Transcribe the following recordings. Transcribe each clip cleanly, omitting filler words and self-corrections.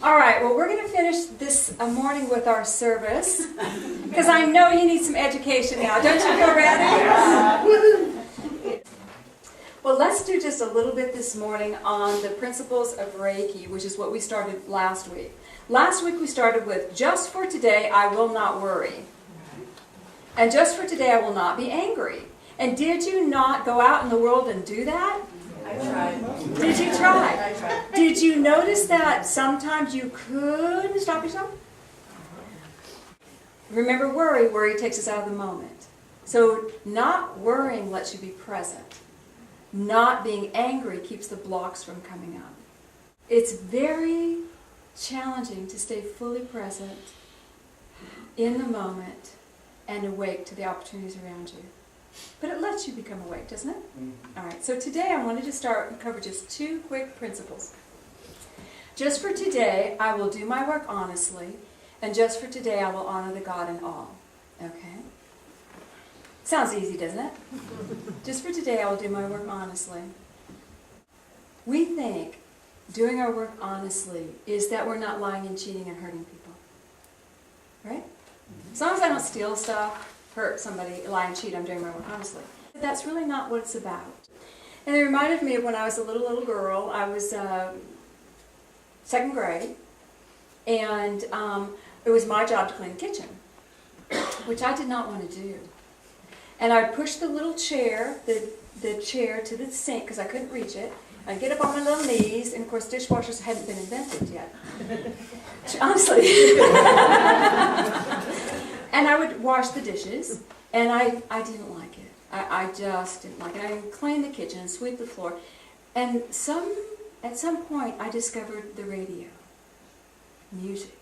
All right, well, we're going to finish this morning with our service, because I know you need some education now. Don't you feel ready? Well, let's do just a little bit this morning on the principles of Reiki, which is what we started last week. Last week we started with, just for today, I will not worry. And just for today, I will not be angry. And did you not go out in the world and do that? I tried. Did you try? I tried. Did you notice that sometimes you could stop yourself? Remember, worry takes us out of the moment. So not worrying lets you be present. Not being angry keeps the blocks from coming up. It's very challenging to stay fully present in the moment and awake to the opportunities around you. But it lets you become awake, doesn't it? Mm-hmm. All right, so today I wanted to start and cover just 2 quick principles. Just for today, I will do my work honestly, and just for today, I will honor the God in all. Okay? Sounds easy, doesn't it? Just for today, I will do my work honestly. We think doing our work honestly is that we're not lying and cheating and hurting people. Right? As long as I don't steal stuff, hurt somebody, lie and cheat, I'm doing my work honestly. But that's really not what it's about. And it reminded me of when I was a little girl. I was 2nd grade, and it was my job to clean the kitchen, which I did not want to do. And I'd push the little chair, the chair to the sink because I couldn't reach it. I'd get up on my little knees, and of course dishwashers hadn't been invented yet. Honestly. And I would wash the dishes, and I didn't like it. I just didn't like it. I would clean the kitchen and sweep the floor. And at some point, I discovered the radio. Music.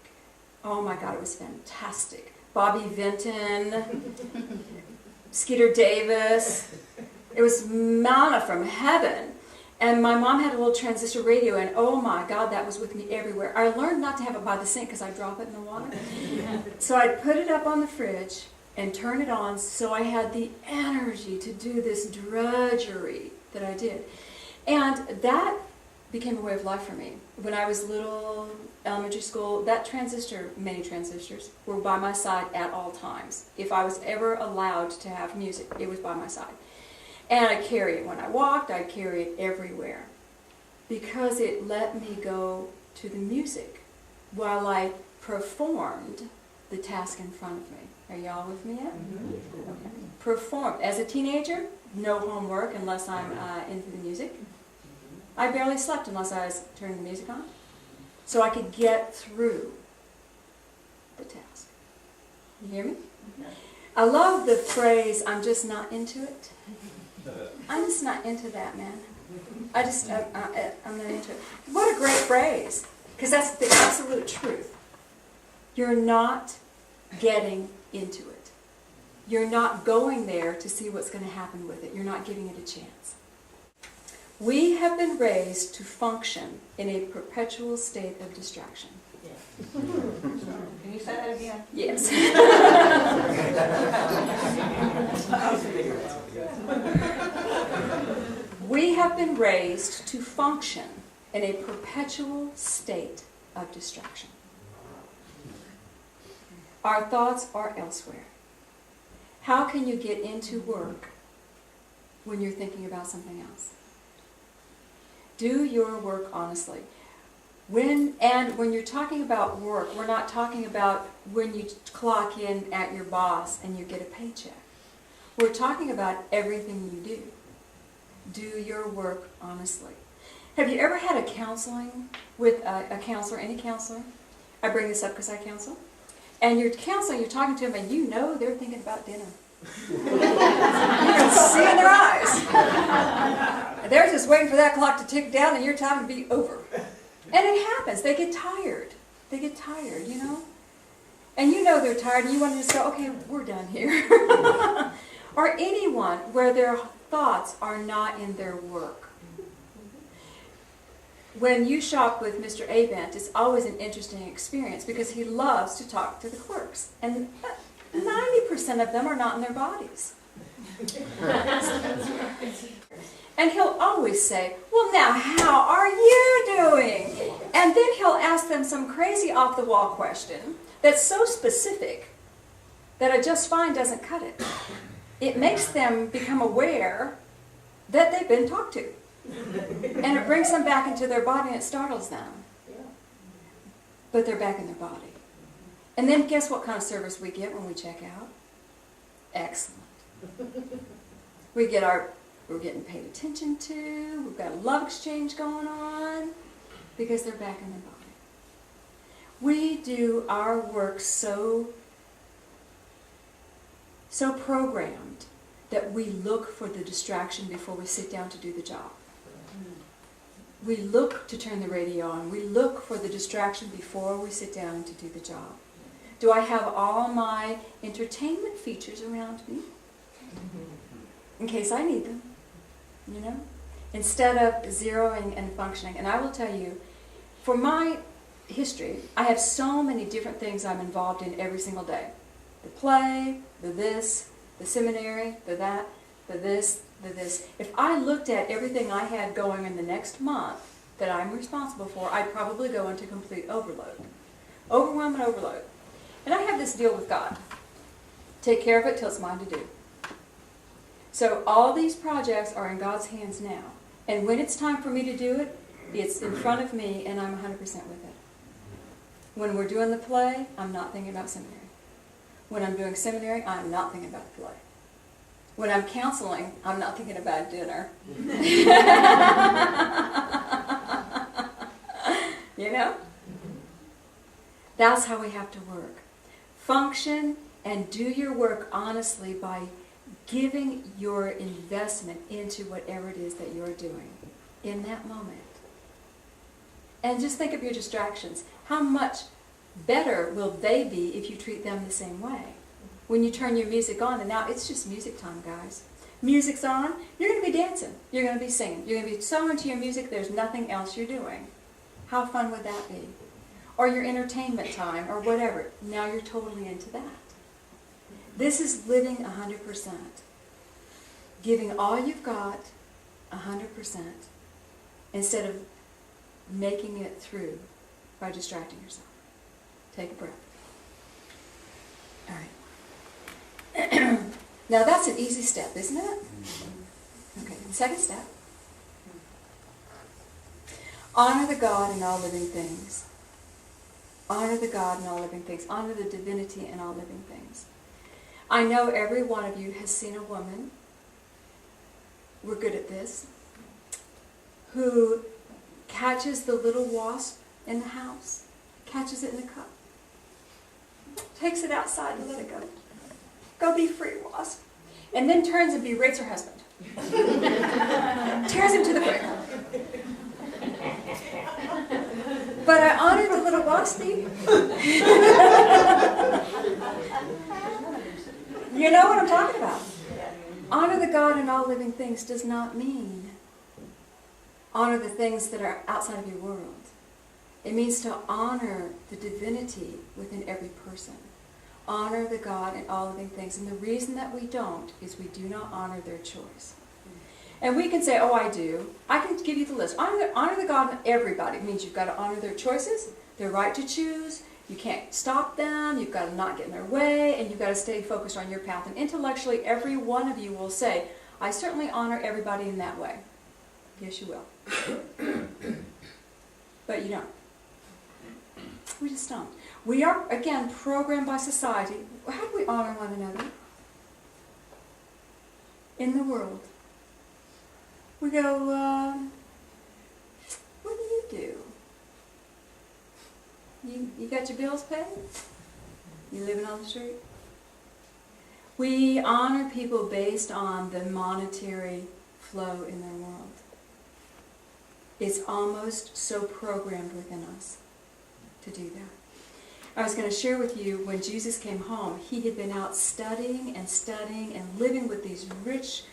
Oh my God, it was fantastic. Bobby Vinton, Skeeter Davis. It was manna from heaven. And my mom had a little transistor radio, and oh my God, that was with me everywhere. I learned not to have it by the sink because I'd drop it in the water. So I'd put it up on the fridge and turn it on so I had the energy to do this drudgery that I did. And that became a way of life for me. When I was little, elementary school, many transistors, were by my side at all times. If I was ever allowed to have music, it was by my side. And I carry it when I walked, I carry it everywhere. Because it let me go to the music while I performed the task in front of me. Are y'all with me yet? Mm-hmm. Okay. Performed. As a teenager, no homework unless I'm into the music. I barely slept unless I was turning the music on. So I could get through the task. You hear me? Mm-hmm. I love the phrase, I'm just not into it. I'm just not into that, man. I'm not into it. What a great phrase, because that's the absolute truth. You're not getting into it. You're not going there to see what's going to happen with it. You're not giving it a chance. We have been raised to function in a perpetual state of distraction. Can you say that again? Yes. We have been raised to function in a perpetual state of distraction. Our thoughts are elsewhere. How can you get into work when you're thinking about something else? Do your work honestly. When you're talking about work, we're not talking about when you clock in at your boss and you get a paycheck. We're talking about everything you do. Do your work honestly. Have you ever had a counseling with a counselor, any counselor? I bring this up because I counsel. And you're counseling, you're talking to them, and you know they're thinking about dinner. You can see in their eyes. They're just waiting for that clock to tick down and your time to be over. And it happens. They get tired. They get tired, you know? And you know they're tired, and you want to just go, okay, we're done here. Or anyone where their thoughts are not in their work. When you shop with Mr. Abent, it's always an interesting experience because he loves to talk to the clerks. And 90% of them are not in their bodies. And he'll always say, well, now, how are you doing? And then he'll ask them some crazy off-the-wall question that's so specific that a just fine doesn't cut it. It makes them become aware that they've been talked to. And it brings them back into their body and it startles them. But they're back in their body. And then guess what kind of service we get when we check out? Excellent. We're getting paid attention to, we've got a love exchange going on, because they're back in their body. We do our work so programmed that we look for the distraction before we sit down to do the job. We look to turn the radio on. We look for the distraction before we sit down to do the job. Do I have all my entertainment features around me? In case I need them, you know? Instead of zeroing and functioning. And I will tell you, for my history, I have so many different things I'm involved in every single day. The play, the this, the seminary, the that, the this, the this. If I looked at everything I had going in the next month that I'm responsible for, I'd probably go into complete overload. Overwhelm and overload. And I have this deal with God. Take care of it till it's mine to do. So all these projects are in God's hands now. And when it's time for me to do it, it's in front of me and I'm 100% with it. When we're doing the play, I'm not thinking about seminary. When I'm doing seminary, I'm not thinking about the play. When I'm counseling, I'm not thinking about dinner. You know? That's how we have to work. Function and do your work honestly by giving your investment into whatever it is that you're doing in that moment. And just think of your distractions. How much better will they be if you treat them the same way? When you turn your music on, and now it's just music time, guys. Music's on, you're going to be dancing. You're going to be singing. You're going to be so into your music, there's nothing else you're doing. How fun would that be? Or your entertainment time, or whatever. Now you're totally into that. This is living 100%. Giving all you've got 100% instead of making it through by distracting yourself. Take a breath. All right. Now that's an easy step, isn't it? Okay, the second step. Honor the God in all living things. Honor the God in all living things. Honor the divinity in all living things. I know every one of you has seen a woman, we're good at this, who catches the little wasp in the house, catches it in a cup, takes it outside and let it go. Go be free, wasp. And then turns and berates her husband. Tears him to the quick. But I honor the little waspy. You know what I'm talking about. Honor the God in all living things does not mean honor the things that are outside of your world. It means to honor the divinity within every person. Honor the God in all living things. And the reason that we don't is we do not honor their choice. And we can say, oh, I do. I can give you the list. Honor the God in everybody. It means you've got to honor their choices, their right to choose. You can't stop them. You've got to not get in their way. And you've got to stay focused on your path. And intellectually, every one of you will say, I certainly honor everybody in that way. Yes, you will. But you don't. We just don't. We are, again, programmed by society. How do we honor one another? In the world. We go, what do? You got your bills paid? You living on the street? We honor people based on the monetary flow in their world. It's almost so programmed within us to do that. I was going to share with you when Jesus came home, he had been out studying and living with these rich,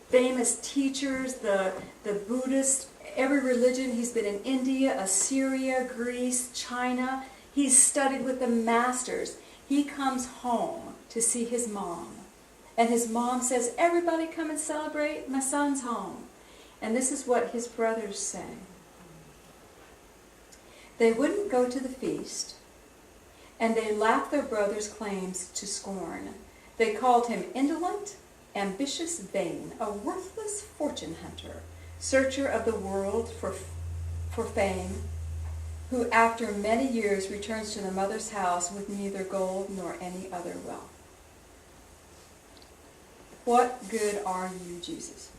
famous teachers, the Buddhists, every religion. He's been in India, Assyria, Greece, China. He's studied with the masters. He comes home to see his mom. And his mom says, everybody come and celebrate, my son's home. And this is what his brothers say. They wouldn't go to the feast, and they laughed their brother's claims to scorn. They called him indolent, ambitious, vain, a worthless fortune hunter, searcher of the world for fame, who after many years returns to the mother's house with neither gold nor any other wealth. What good are you, Jesus?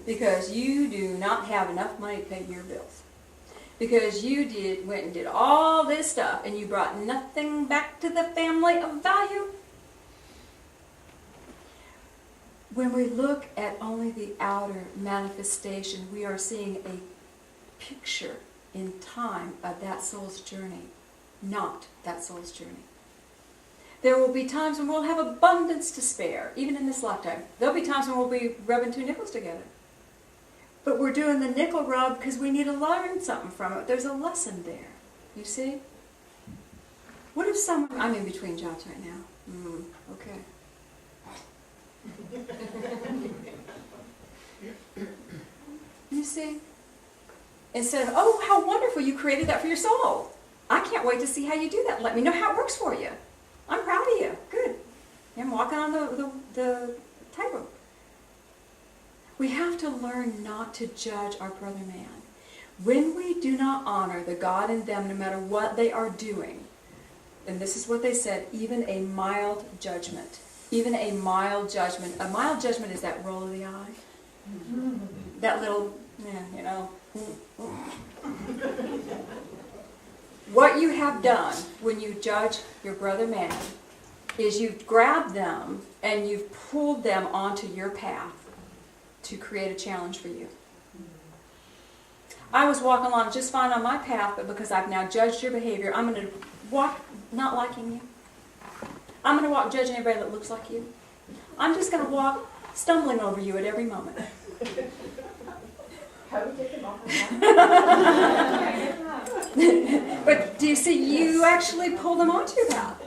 Because you do not have enough money to pay your bills. Because you went and did all this stuff and you brought nothing back to the family of value. When we look at only the outer manifestation, we are seeing a picture in time of that soul's journey, not that soul's journey. There will be times when we'll have abundance to spare, even in this lifetime. There'll be times when we'll be rubbing 2 nickels together. But we're doing the nickel rub because we need to learn something from it. There's a lesson there. You see? What if someone... I'm in between jobs right now. Okay. You see? Instead of, oh, how wonderful, you created that for your soul. I can't wait to see how you do that. Let me know how it works for you. I'm proud of you. Good. I'm walking on the tightrope. We have to learn not to judge our brother man. When we do not honor the God in them, no matter what they are doing, and this is what they said, even a mild judgment. Even a mild judgment. A mild judgment is that roll of the eye. That little, you know. What you have done when you judge your brother man is you've grabbed them and you've pulled them onto your path to create a challenge for you. I was walking along just fine on my path, but because I've now judged your behavior, I'm going to walk not liking you. I'm going to walk judging everybody that looks like you. I'm just going to walk stumbling over you at every moment. How do we get them off But do you see, you actually pull them onto your path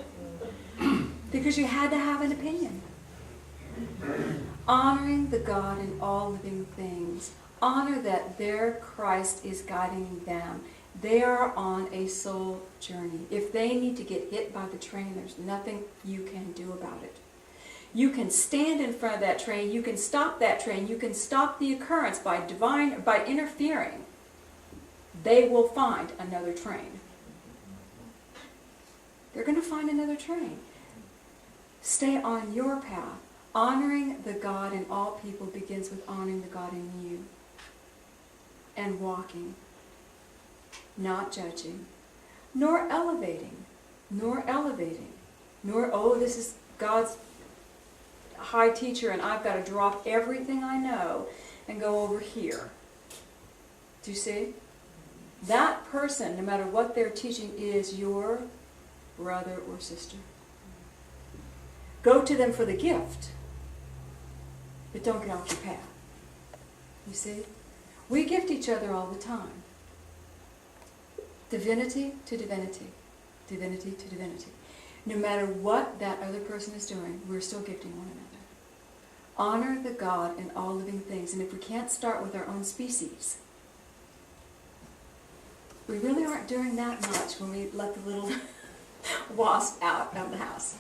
because you had to have an opinion. Honoring the God in all living things. Honor that their Christ is guiding them. They are on a soul journey. If they need to get hit by the train, there's nothing you can do about it. You can stand in front of that train. You can stop that train. You can stop the occurrence by interfering. They will find another train. They're going to find another train. Stay on your path. Honoring the God in all people begins with honoring the God in you. And walking. Not judging. Nor elevating. Nor, oh, this is God's high teacher and I've got to drop everything I know and go over here. Do you see? That person, no matter what they're teaching, is your brother or sister. Go to them for the gift, but don't get off your path. You see? We gift each other all the time. Divinity to divinity. Divinity to divinity. No matter what that other person is doing, we're still gifting one another. Honor the God in all living things. And if we can't start with our own species, we really aren't doing that much when we let the little wasp out of the house.